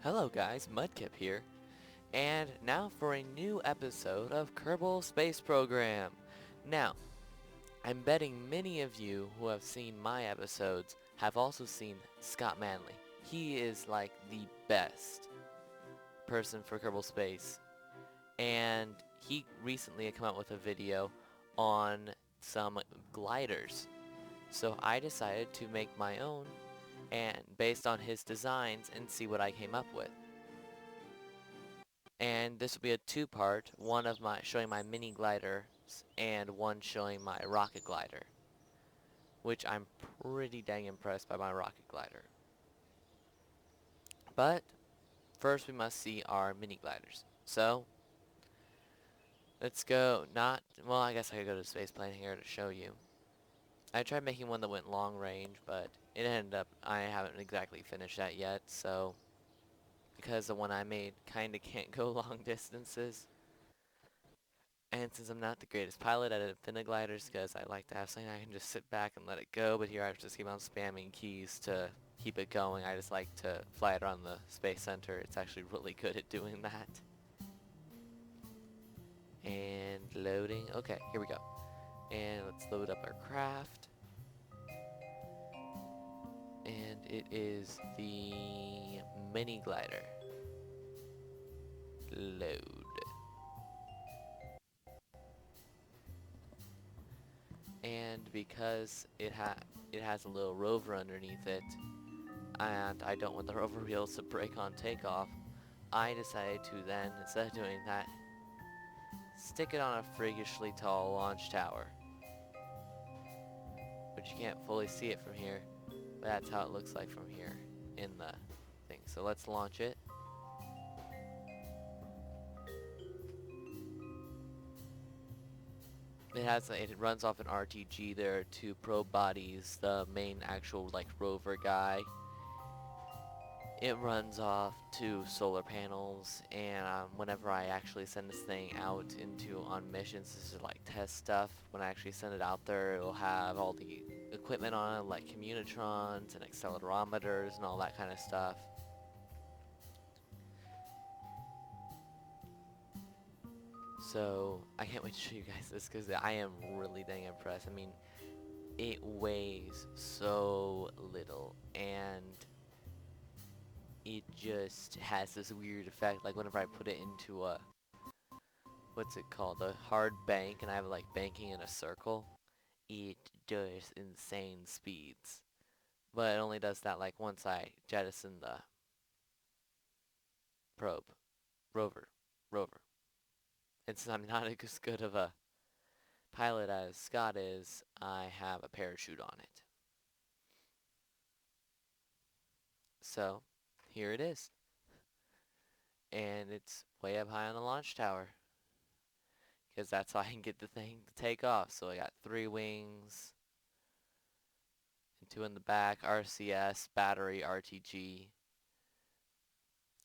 Hello guys, Mudkip here, and now for a new episode of Kerbal Space Program. Now, I'm betting many of you who have seen my episodes have also seen Scott Manley. He is like the best person for Kerbal Space, and he recently had come out with a video on some gliders. So I decided to make my own and based on his designs and see what I came up with. And this will be a two-part, one of my showing my mini gliders and one showing my rocket glider, which I'm pretty dang impressed by my rocket glider. But first we must see our mini gliders. So let's go. Well, I guess I could go to space plane here to show you. I tried making one that went long range, but it ended up I haven't exactly finished that yet. So because the one I made kind of can't go long distances. And since I'm not the greatest pilot at infinite gliders, because I like to have something I can just sit back and let it go, but here I just keep on spamming keys to keep it going. I just like to fly it around the space center. It's actually really good at doing that. And loading. Okay, here we go. And let's load up our craft. And it is the mini glider. Load. And because it has a little rover underneath it, and I don't want the rover wheels to break on takeoff, I decided to then, instead of doing that, stick it on a freakishly tall launch tower. But you can't fully see it from here, but that's how it looks like from here in the thing. So let's launch it. It runs off an RTG. There are two probe bodies, the main actual like rover guy. It runs off two solar panels, and whenever I actually send this thing out on missions, this is like test stuff. When I actually send it out there, it'll have all the equipment on it, like communitrons and accelerometers and all that kind of stuff. So I can't wait to show you guys this because I am really dang impressed. I mean, it weighs so little, and it just has this weird effect. Like whenever I put it into a what's it called, a hard bank, and I have like banking in a circle, it does insane speeds. But it only does that like once I jettison the probe, rover, rover. And since I'm not as good of a pilot as Scott is, I have a parachute on it. So here it is. And it's way up high on the launch tower, because that's how I can get the thing to take off. So I got 3 wings, and 2 in the back, RCS, battery, RTG.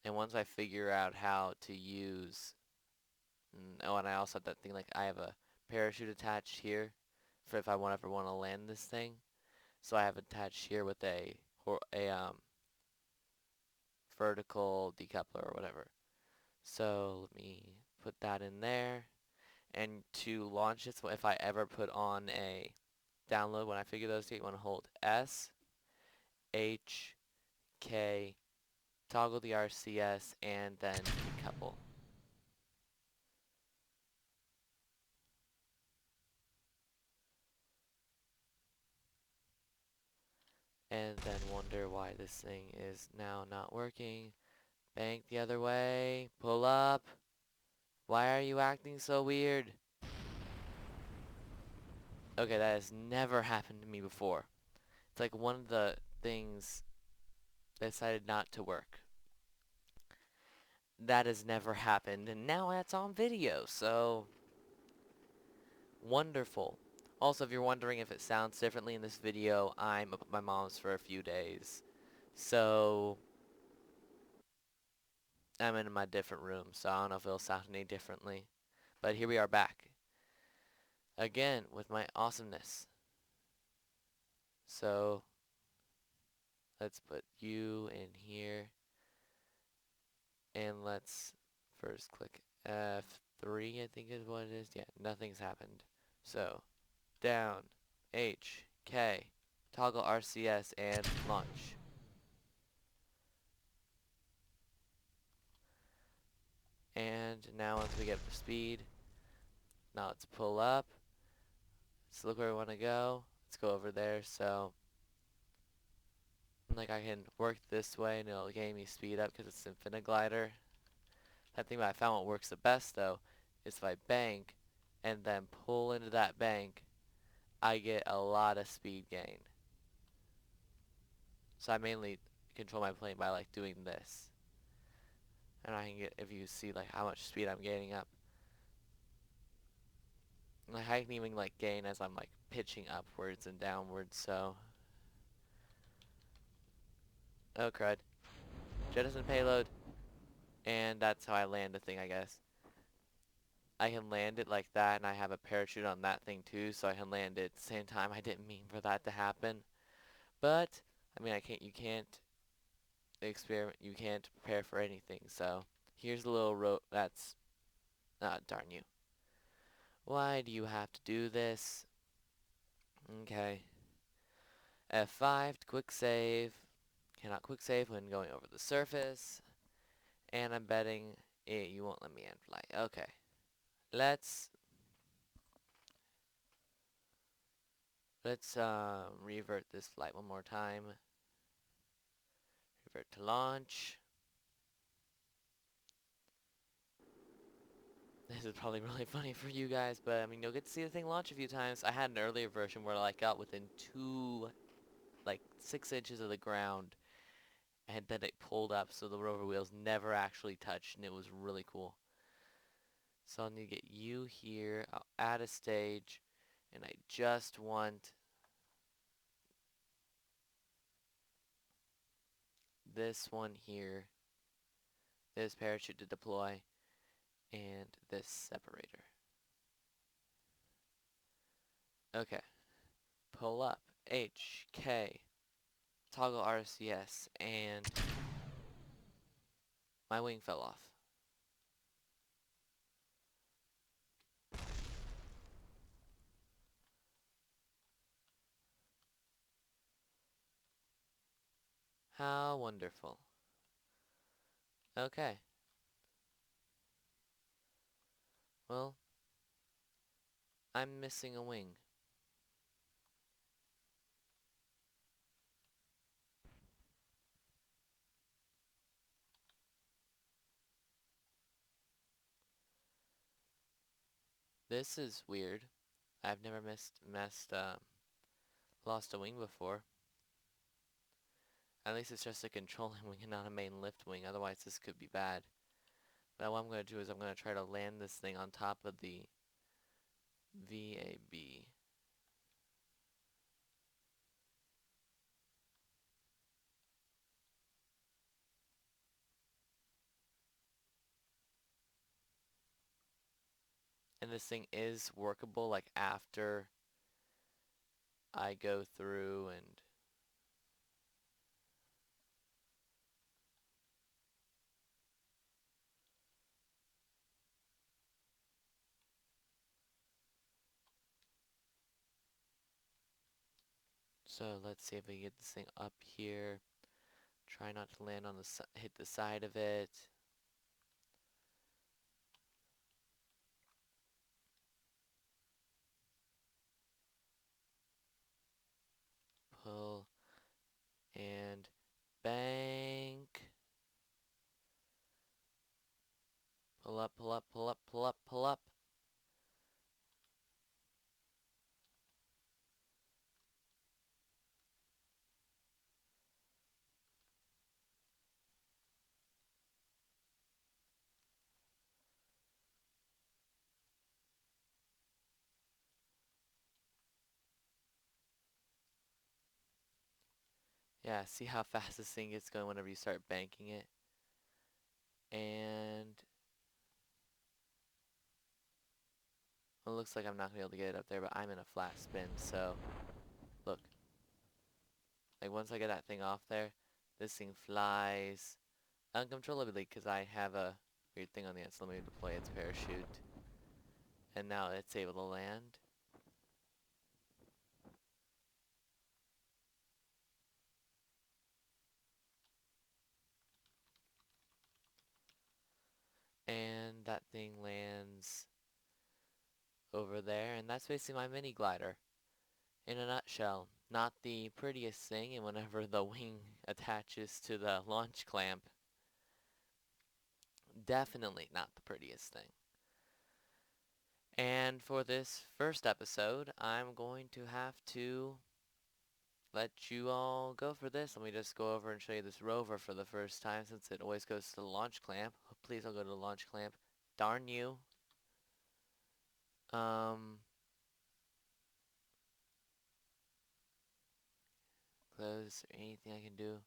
And once I figure out how to use, oh, and I also have that thing, like I have a parachute attached here for if I ever want to land this thing. So I have attached here with a vertical decoupler or whatever. So let me put that in there. And to launch it, so if I ever put on a download, when I figure those out, you want to hold S, H, K, toggle the RCS, and then decouple. And then wonder why this thing is now not working. Bank the other way. Pull up. Why are you acting so weird? Okay, that has never happened to me before. It's like one of the things that decided not to work. That has never happened, and now that's on video, so wonderful. Also, if you're wondering if it sounds differently in this video, I'm up at my mom's for a few days. So I'm in my different room, so I don't know if it'll sound any differently. But here we are back. Again, with my awesomeness. So let's put you in here. And let's first click F3, I think is what it is. Yeah, nothing's happened. So, down, H, K, toggle RCS, and launch. And now once we get up to speed, now let's pull up. So look where we want to go. Let's go over there. So, like I can work this way and it'll gain me speed up because it's infinite glider. That thing that I found what works the best though is if I bank and then pull into that bank, I get a lot of speed gain. So I mainly control my plane by like doing this. And I can get, if you see like how much speed I'm gaining up. Like I can even like gain as I'm like pitching upwards and downwards, so. Oh crud. Jettison payload. And that's how I land the thing, I guess. I can land it like that, and I have a parachute on that thing too, so I can land it at the same time. I didn't mean for that to happen. But, I mean, you can't experiment, you can't prepare for anything, so. Here's a little rope, that's, darn you. Why do you have to do this? Okay. F5 to quick save. Cannot quick save when going over the surface. And I'm betting you won't let me end flight. Okay. Let's revert this flight one more time. Revert to launch. This is probably really funny for you guys, but I mean, you'll get to see the thing launch a few times. I had an earlier version where I got within like 6 inches of the ground, and then it pulled up so the rover wheels never actually touched, and it was really cool. So I'll need to get you here. I'll add a stage, and I just want this one here, this parachute to deploy, and this separator. Okay. Pull up. H, K, toggle RCS, and my wing fell off. How wonderful. Okay. Well, I'm missing a wing. This is weird. I've never lost a wing before. At least it's just a controlling wing and not a main lift wing, otherwise this could be bad. But what I'm going to do is I'm going to try to land this thing on top of the VAB. And this thing is workable like after I go through and so let's see if we can get this thing up here. Try not to land on hit the side of it. Pull and bank. Pull up, pull up, pull up, pull up, pull up. Yeah, see how fast this thing gets going whenever you start banking it. And well, it looks like I'm not gonna be able to get it up there, but I'm in a flat spin, so look. Like once I get that thing off there, this thing flies uncontrollably because I have a weird thing on the end. So let me deploy its parachute. And now it's able to land. And that thing lands over there. And that's basically my mini glider in a nutshell. Not the prettiest thing, and whenever the wing attaches to the launch clamp, definitely not the prettiest thing. And for this first episode, I'm going to have to let you all go for this. Let me just go over and show you this rover for the first time since it always goes to the launch clamp. Oh, please don't go to the launch clamp. Darn you. Um, close or anything I can do.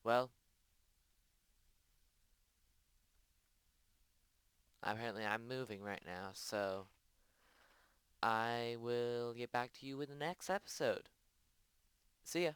Well, apparently I'm moving right now, so I will get back to you with the next episode. See ya.